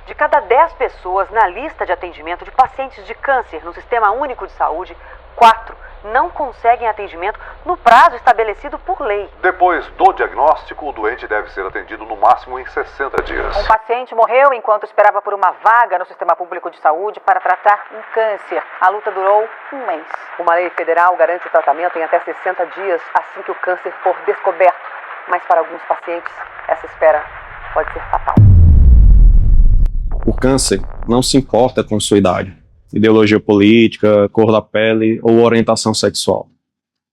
De cada 10 pessoas na lista de atendimento de pacientes de câncer no Sistema Único de Saúde, 4 não conseguem atendimento no prazo estabelecido por lei. Depois do diagnóstico, o doente deve ser atendido no máximo em 60 dias. Um paciente morreu enquanto esperava por uma vaga no Sistema Público de Saúde para tratar um câncer. A luta durou um mês. Uma lei federal garante o tratamento em até 60 dias assim que o câncer for descoberto. Mas para alguns pacientes, essa espera pode ser fatal. O câncer não se importa com sua idade, ideologia política, cor da pele ou orientação sexual.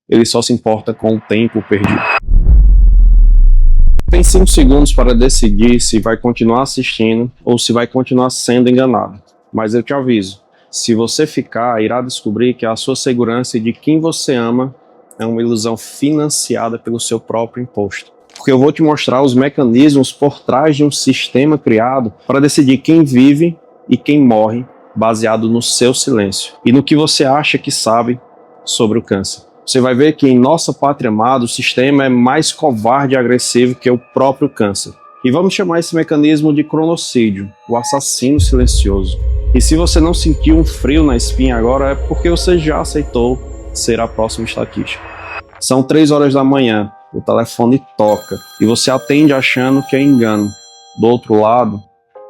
Ele só se importa com o tempo perdido. Tem 5 segundos para decidir se vai continuar assistindo ou se vai continuar sendo enganado. Mas eu te aviso, se você ficar, irá descobrir que a sua segurança e de quem você ama é uma ilusão financiada pelo seu próprio imposto. Porque eu vou te mostrar os mecanismos por trás de um sistema criado para decidir quem vive e quem morre, baseado no seu silêncio e no que você acha que sabe sobre o câncer. Você vai ver que em nossa pátria amada o sistema é mais covarde e agressivo que o próprio câncer. E vamos chamar esse mecanismo de cronocídio, o assassino silencioso. E se você não sentiu um frio na espinha agora, é porque você já aceitou ser a próxima estatística. São 3 horas da manhã. O telefone toca e você atende achando que é engano. Do outro lado,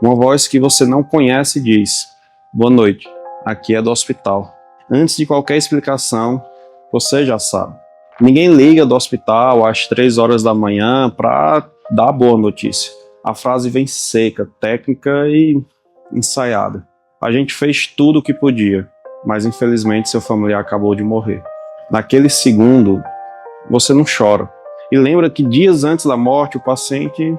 uma voz que você não conhece diz: "Boa noite, aqui é do hospital." Antes de qualquer explicação, você já sabe. Ninguém liga do hospital às 3 horas da manhã para dar boa notícia. A frase vem seca, técnica e ensaiada. A gente fez tudo o que podia, mas infelizmente seu familiar acabou de morrer. Naquele segundo, você não chora. E lembra que dias antes da morte, o paciente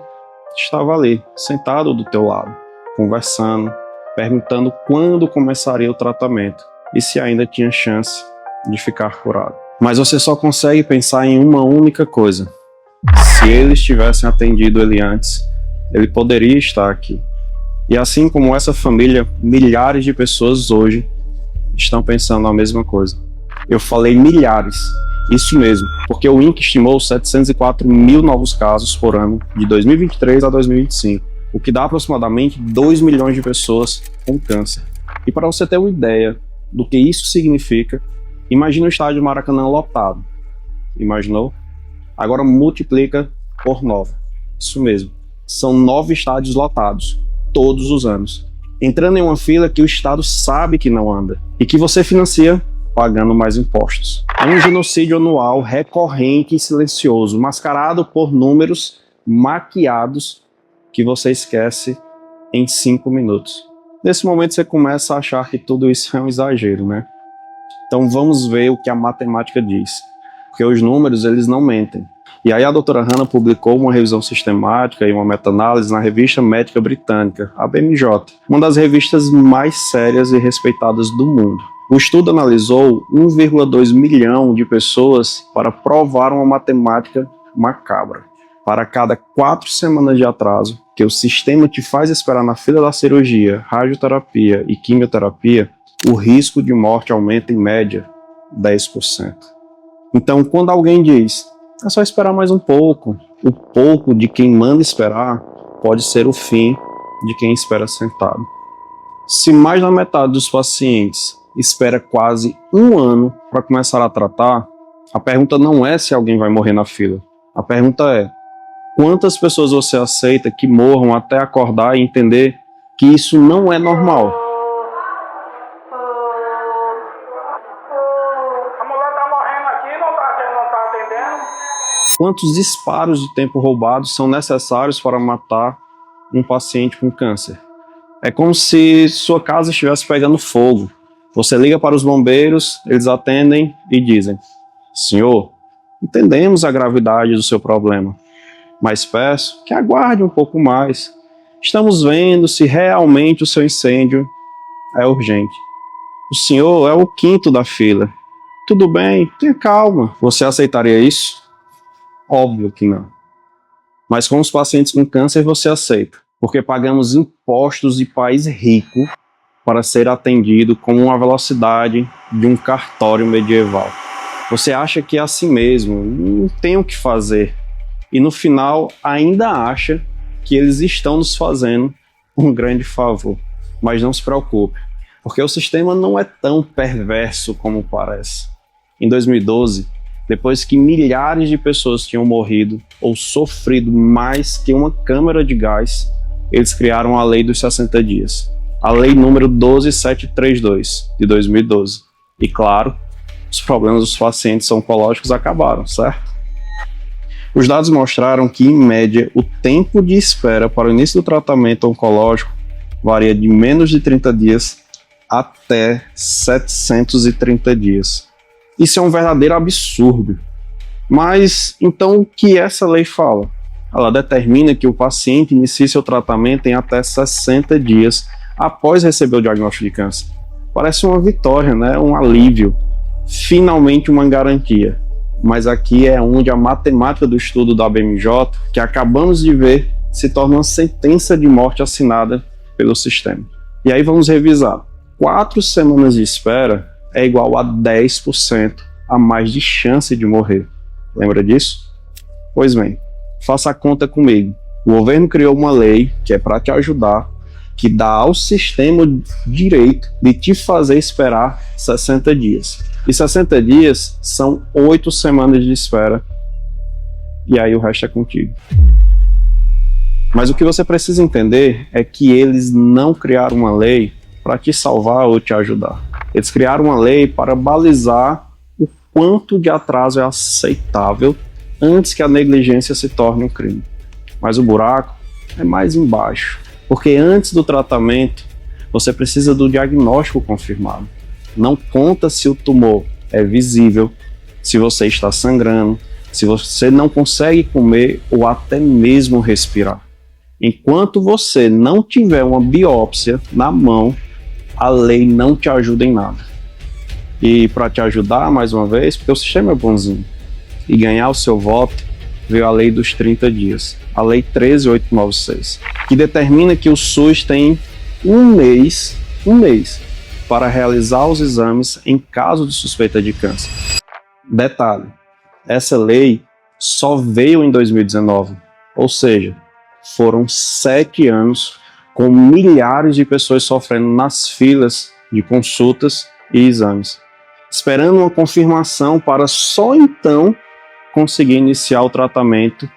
estava ali, sentado do teu lado, conversando, perguntando quando começaria o tratamento e se ainda tinha chance de ficar curado. Mas você só consegue pensar em uma única coisa. Se eles tivessem atendido ele antes, ele poderia estar aqui. E assim como essa família, milhares de pessoas hoje estão pensando a mesma coisa. Eu falei milhares. Isso mesmo, porque o INCC estimou 704 mil novos casos por ano de 2023 a 2025, o que dá aproximadamente 2 milhões de pessoas com câncer. E para você ter uma ideia do que isso significa, imagina o estádio Maracanã lotado. Imaginou? Agora multiplica por 9. Isso mesmo, são 9 estádios lotados, todos os anos. Entrando em uma fila que o Estado sabe que não anda e que você financia pagando mais impostos. É um genocídio anual recorrente e silencioso, mascarado por números maquiados que você esquece em 5 minutos. Nesse momento você começa a achar que tudo isso é um exagero, né? Então vamos ver o que a matemática diz, porque os números eles não mentem. E aí a doutora Hannah publicou uma revisão sistemática e uma meta-análise na revista médica britânica, a BMJ, uma das revistas mais sérias e respeitadas do mundo. O estudo analisou 1,2 milhão de pessoas para provar uma matemática macabra. Para cada 4 semanas de atraso que o sistema te faz esperar na fila da cirurgia, radioterapia e quimioterapia, o risco de morte aumenta em média 10%. Então, quando alguém diz, é só esperar mais um pouco, o pouco de quem manda esperar pode ser o fim de quem espera sentado. Se mais da metade dos pacientes espera quase 1 ano para começar a tratar, a pergunta não é se alguém vai morrer na fila. A pergunta é, quantas pessoas você aceita que morram até acordar e entender que isso não é normal? A mulher tá morrendo aqui, não tá atendendo. Quantos disparos de tempo roubados são necessários para matar um paciente com câncer? É como se sua casa estivesse pegando fogo. Você liga para os bombeiros, eles atendem e dizem, senhor, entendemos a gravidade do seu problema, mas peço que aguarde um pouco mais. Estamos vendo se realmente o seu incêndio é urgente. O senhor é o 5º da fila. Tudo bem, tenha calma. Você aceitaria isso? Óbvio que não. Mas com os pacientes com câncer você aceita, porque pagamos impostos de país rico para ser atendido com uma velocidade de um cartório medieval. Você acha que é assim mesmo, não tem o que fazer. E no final ainda acha que eles estão nos fazendo um grande favor. Mas não se preocupe, porque o sistema não é tão perverso como parece. Em 2012, depois que milhares de pessoas tinham morrido ou sofrido mais que uma câmara de gás, eles criaram a Lei dos 60 Dias, a Lei número 12732, de 2012. E claro, os problemas dos pacientes oncológicos acabaram, certo? Os dados mostraram que, em média, o tempo de espera para o início do tratamento oncológico varia de menos de 30 dias até 730 dias. Isso é um verdadeiro absurdo. Mas, então, o que essa lei fala? Ela determina que o paciente inicie seu tratamento em até 60 dias após receber o diagnóstico de câncer. Parece uma vitória, né? Um alívio. Finalmente uma garantia. Mas aqui é onde a matemática do estudo da BMJ, que acabamos de ver, se torna uma sentença de morte assinada pelo sistema. E aí vamos revisar. 4 semanas de espera é igual a 10% a mais de chance de morrer. Lembra disso? Pois bem, faça a conta comigo. O governo criou uma lei que é para te ajudar, que dá ao sistema o direito de te fazer esperar 60 dias. E 60 dias são 8 semanas de espera. E aí o resto é contigo. Mas o que você precisa entender é que eles não criaram uma lei para te salvar ou te ajudar. Eles criaram uma lei para balizar o quanto de atraso é aceitável antes que a negligência se torne um crime. Mas o buraco é mais embaixo, porque antes do tratamento você precisa do diagnóstico confirmado. Não conta se o tumor é visível, se você está sangrando, se você não consegue comer ou até mesmo respirar. Enquanto você não tiver uma biópsia na mão, a lei não te ajuda em nada. E para te ajudar, mais uma vez, porque o sistema é bonzinho, e ganhar o seu voto, veio a lei dos 30 dias, a lei 13896, que determina que o SUS tem um mês, para realizar os exames em caso de suspeita de câncer. Detalhe, essa lei só veio em 2019, ou seja, foram 7 anos com milhares de pessoas sofrendo nas filas de consultas e exames, esperando uma confirmação para só então conseguir iniciar o tratamento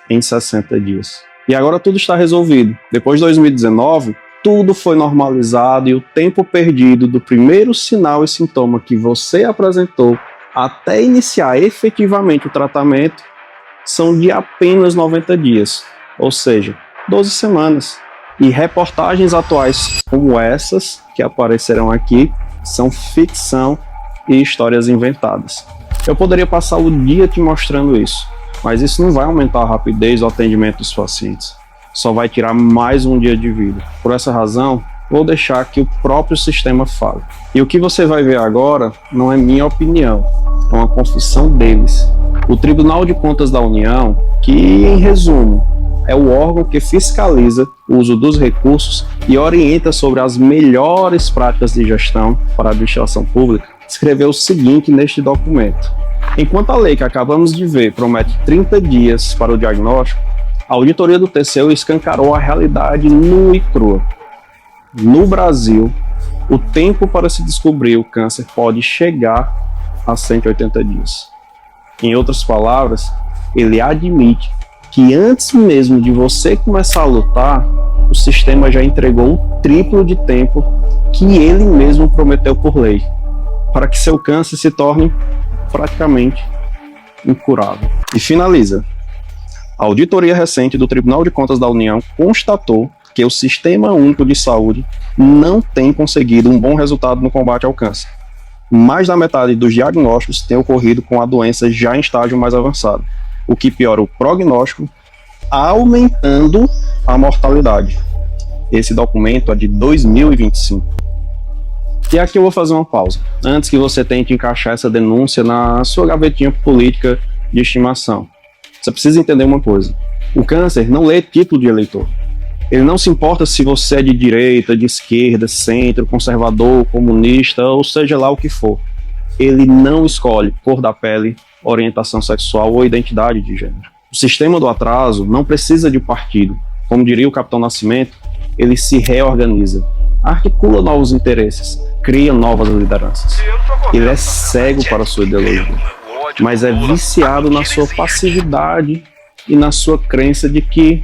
em 60 dias. E agora tudo está resolvido. Depois de 2019, tudo foi normalizado e o tempo perdido do primeiro sinal e sintoma que você apresentou até iniciar efetivamente o tratamento são de apenas 90 dias, ou seja, 12 semanas. E reportagens atuais como essas que aparecerão aqui são ficção e histórias inventadas. Eu poderia passar o dia te mostrando isso, mas isso não vai aumentar a rapidez do atendimento dos pacientes. Só vai tirar mais um dia de vida. Por essa razão, vou deixar que o próprio sistema fale. E o que você vai ver agora não é minha opinião, é uma confissão deles. O Tribunal de Contas da União, que, em resumo, é o órgão que fiscaliza o uso dos recursos e orienta sobre as melhores práticas de gestão para a administração pública, escreveu o seguinte neste documento. Enquanto a lei que acabamos de ver promete 30 dias para o diagnóstico, a auditoria do TCU escancarou a realidade nua e crua. No Brasil, o tempo para se descobrir o câncer pode chegar a 180 dias. Em outras palavras, ele admite que antes mesmo de você começar a lutar, o sistema já entregou o triplo de tempo que ele mesmo prometeu por lei, para que seu câncer se torne praticamente incurável. E finaliza. A auditoria recente do Tribunal de Contas da União constatou que o Sistema Único de Saúde não tem conseguido um bom resultado no combate ao câncer. Mais da metade dos diagnósticos tem ocorrido com a doença já em estágio mais avançado, o que piora o prognóstico, aumentando a mortalidade. Esse documento é de 2025. E aqui eu vou fazer uma pausa, antes que você tente encaixar essa denúncia na sua gavetinha política de estimação. Você precisa entender uma coisa: o câncer não lê título de eleitor. Ele não se importa se você é de direita, de esquerda, centro, conservador, comunista, ou seja lá o que for. Ele não escolhe cor da pele, orientação sexual ou identidade de gênero. O sistema do atraso não precisa de partido. Como diria o Capitão Nascimento, ele se reorganiza, articula novos interesses, cria novas lideranças. Ele é cego para a sua ideologia, mas é viciado na sua passividade e na sua crença de que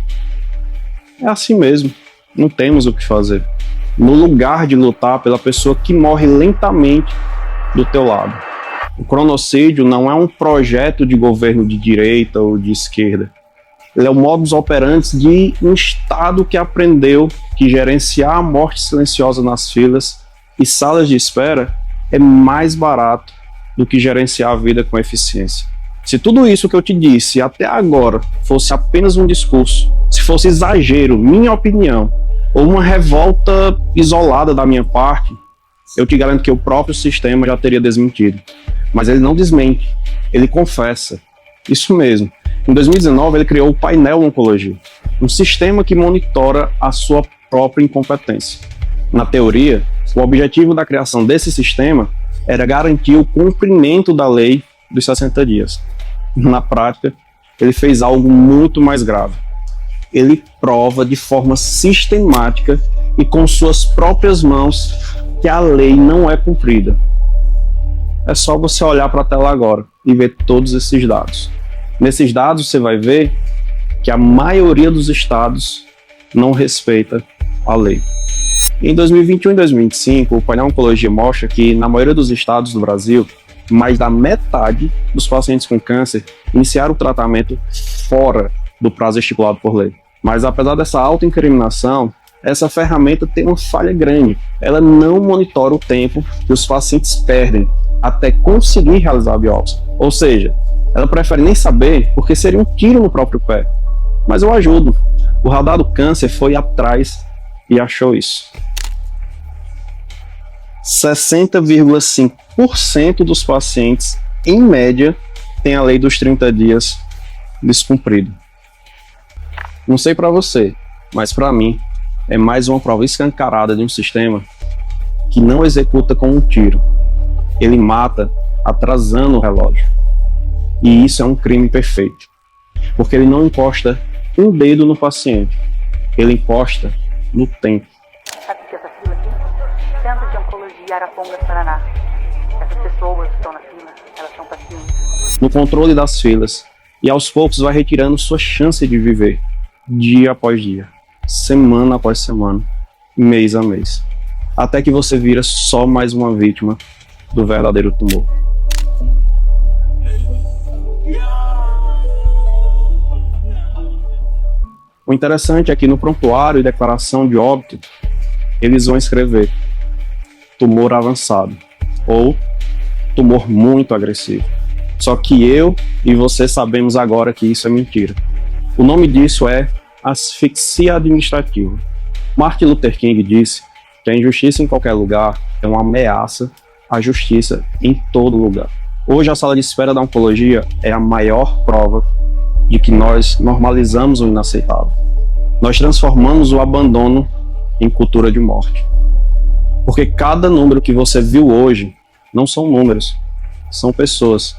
é assim mesmo, não temos o que fazer. No lugar de lutar pela pessoa que morre lentamente do teu lado. O cronocídio não é um projeto de governo de direita ou de esquerda. Ele é o modus operandi de um Estado que aprendeu que gerenciar a morte silenciosa nas filas e salas de espera é mais barato do que gerenciar a vida com eficiência. Se tudo isso que eu te disse até agora fosse apenas um discurso, se fosse exagero, minha opinião, ou uma revolta isolada da minha parte, eu te garanto que o próprio sistema já teria desmentido. Mas ele não desmente, ele confessa. Isso mesmo. Em 2019, ele criou o Painel Oncologia, um sistema que monitora a sua própria incompetência. Na teoria, o objetivo da criação desse sistema era garantir o cumprimento da lei dos 60 dias. Na prática, ele fez algo muito mais grave. Ele prova de forma sistemática e com suas próprias mãos que a lei não é cumprida. É só você olhar para a tela agora e ver todos esses dados. Nesses dados você vai ver que a maioria dos estados não respeita a lei. Em 2021 e 2025, o Painel Oncologia mostra que na maioria dos estados do Brasil, mais da metade dos pacientes com câncer iniciaram o tratamento fora do prazo estipulado por lei. Mas apesar dessa alta incriminação, essa ferramenta tem uma falha grande. Ela não monitora o tempo que os pacientes perdem até conseguir realizar a biópsia. Ou seja, ela prefere nem saber porque seria um tiro no próprio pé. Mas eu ajudo. O Radar do Câncer foi atrás e achou isso. 60,5% dos pacientes, em média, tem a lei dos 30 dias descumprida. Não sei para você, mas para mim é mais uma prova escancarada de um sistema que não executa com um tiro. Ele mata atrasando o relógio. E isso é um crime perfeito, porque ele não encosta um dedo no paciente, ele encosta no tempo. Sabe o que é essa fila aqui? Centro de Oncologia Arapongas, Paraná. Essas pessoas que estão na fila, elas são pacientes. No controle das filas, e aos poucos vai retirando sua chance de viver, dia após dia, semana após semana, mês a mês, até que você vira só mais uma vítima do verdadeiro tumor. O interessante é que no prontuário e declaração de óbito, eles vão escrever tumor avançado ou tumor muito agressivo. Só que eu e você sabemos agora que isso é mentira. O nome disso é asfixia administrativa. Martin Luther King disse que a injustiça em qualquer lugar é uma ameaça à justiça em todo lugar. Hoje a sala de espera da oncologia é a maior prova de que nós normalizamos o inaceitável. Nós transformamos o abandono em cultura de morte. Porque cada número que você viu hoje não são números, são pessoas.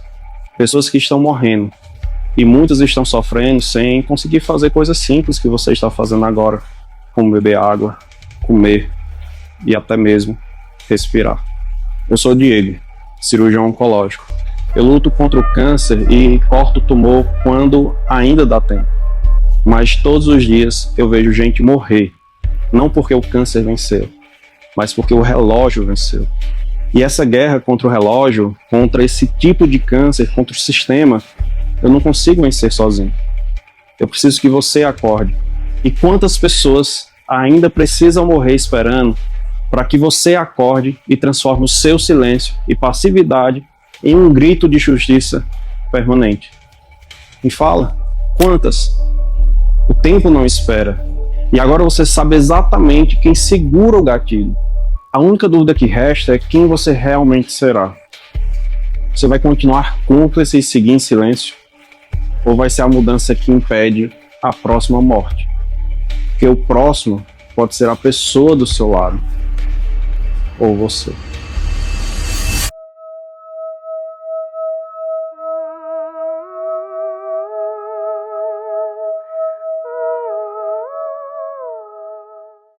Pessoas que estão morrendo. E muitas estão sofrendo sem conseguir fazer coisas simples que você está fazendo agora, como beber água, comer e até mesmo respirar. Eu sou o Diego, cirurgião oncológico. Eu luto contra o câncer e corto o tumor quando ainda dá tempo. Mas todos os dias eu vejo gente morrer, não porque o câncer venceu, mas porque o relógio venceu. E essa guerra contra o relógio, contra esse tipo de câncer, contra o sistema, eu não consigo vencer sozinho. Eu preciso que você acorde. E quantas pessoas ainda precisam morrer esperando para que você acorde e transforme o seu silêncio e passividade em um grito de justiça permanente? Me fala, quantas? O tempo não espera. E agora você sabe exatamente quem segura o gatilho. A única dúvida que resta é quem você realmente será. Você vai continuar cúmplice e seguir em silêncio? Ou vai ser a mudança que impede a próxima morte? Porque o próximo pode ser a pessoa do seu lado. Ou você.